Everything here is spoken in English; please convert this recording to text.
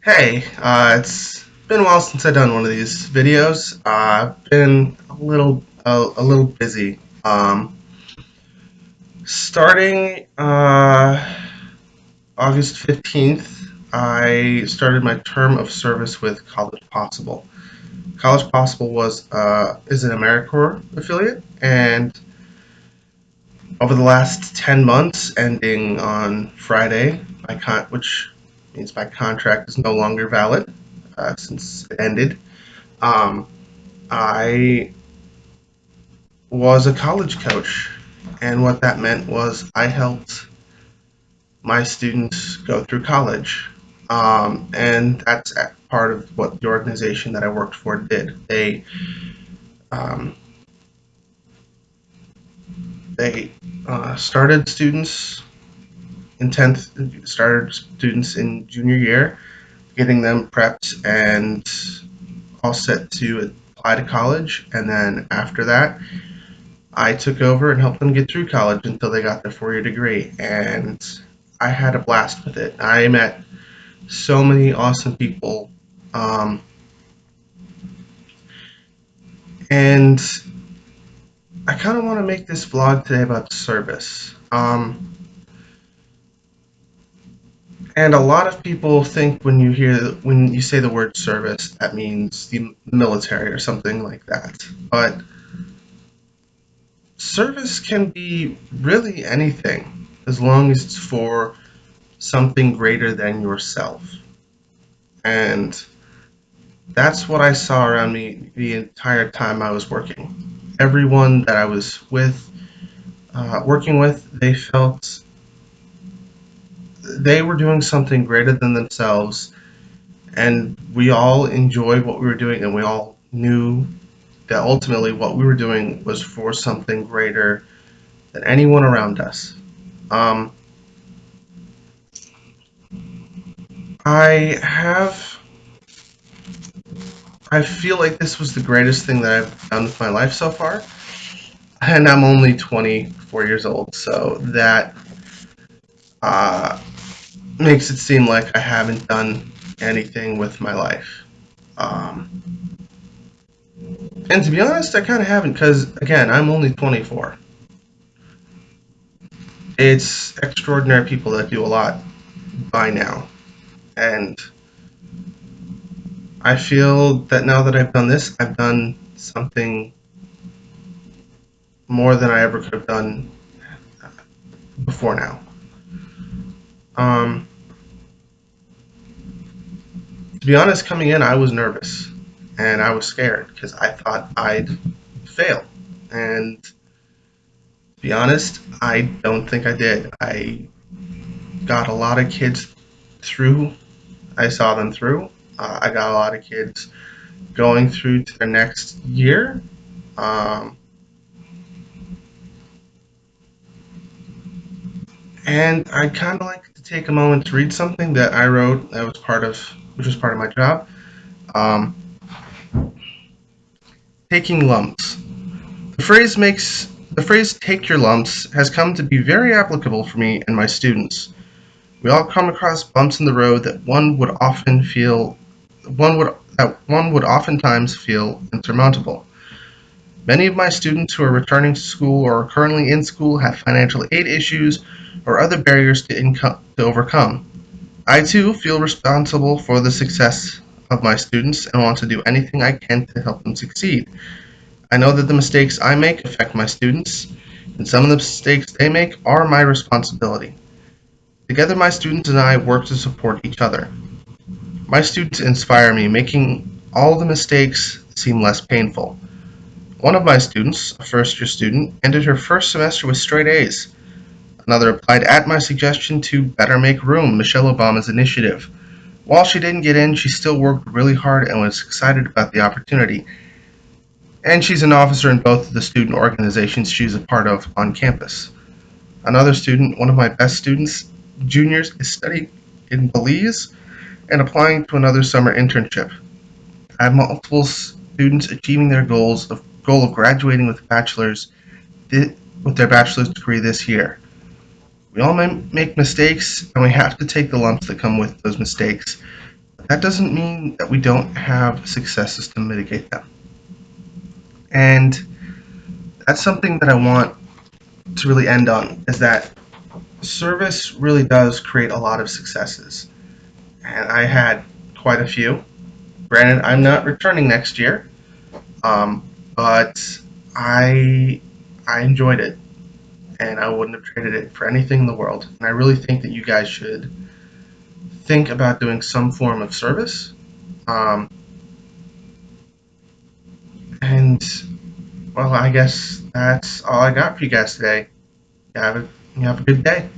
Hey, it's been a while since I've done one of these videos. I've been a little busy. Starting August 15th, I started my term of service with College Possible. College Possible is an AmeriCorps affiliate, and over the last 10 months, ending on Friday, which means my contract is no longer valid since it ended. Um, I was a college coach, and what that meant was I helped my students go through college. And that's part of what the organization that I worked for did. Um, they started students started students in junior year, getting them prepped and all set to apply to college. And then after that, I took over and helped them get through college until they got their 4-year degree, and I had a blast with it. I met so many awesome people, um, and I kind of want to make this vlog today about service. And a lot of people think when you say the word service, that means the military or something like that. But service can be really anything as long as it's for something greater than yourself. And that's what I saw around me the entire time I was working. Everyone that I was working with, they felt they were doing something greater than themselves, and we all enjoyed what we were doing, and we all knew that ultimately what we were doing was for something greater than anyone around us. Um, I have, I feel like this was the greatest thing that I've done with my life so far, and I'm only 24 years old, so that uh, makes it seem like I haven't done anything with my life. Um, and to be honest, I kind of haven't because, again, I'm only 24. It's extraordinary people that do a lot by now. And I feel that now that I've done this, I've done something more than I ever could have done before now. Um, to be honest, coming in, I was nervous and I was scared because I thought I'd fail. And to be honest, I don't think I did. I got a lot of kids through. I saw them through. I got a lot of kids going through to their next year. Um, and I'd kind of like to take a moment to read something that I wrote which was part of my job. Um, Taking lumps. The phrase "take your lumps" has come to be very applicable for me and my students. We all come across bumps in the road that one would oftentimes feel insurmountable. Many of my students who are returning to school or are currently in school have financial aid issues or other barriers to overcome. I too feel responsible for the success of my students and want to do anything I can to help them succeed. I know that the mistakes I make affect my students, and some of the mistakes they make are my responsibility. Together, my students and I work to support each other. My students inspire me, making all the mistakes seem less painful. One of my students, a first year student, ended her first semester with straight A's. Another applied at my suggestion to Better Make Room, Michelle Obama's initiative. While she didn't get in, she still worked really hard and was excited about the opportunity. And she's an officer in both of the student organizations she's a part of on campus. Another student, one of my best students, juniors, is studying in Belize and applying to another summer internship. I have multiple students achieving their goal of graduating with their bachelor's degree this year. We all make mistakes, and we have to take the lumps that come with those mistakes. that doesn't mean that we don't have successes to mitigate them. And that's something that I want to really end on, is that service really does create a lot of successes. And I had quite a few. Granted, I'm not returning next year, but I I enjoyed it, and I wouldn't have traded it for anything in the world. And I really think that you guys should think about doing some form of service. Um, and well, I guess that's all I got for you guys today. You have a good day.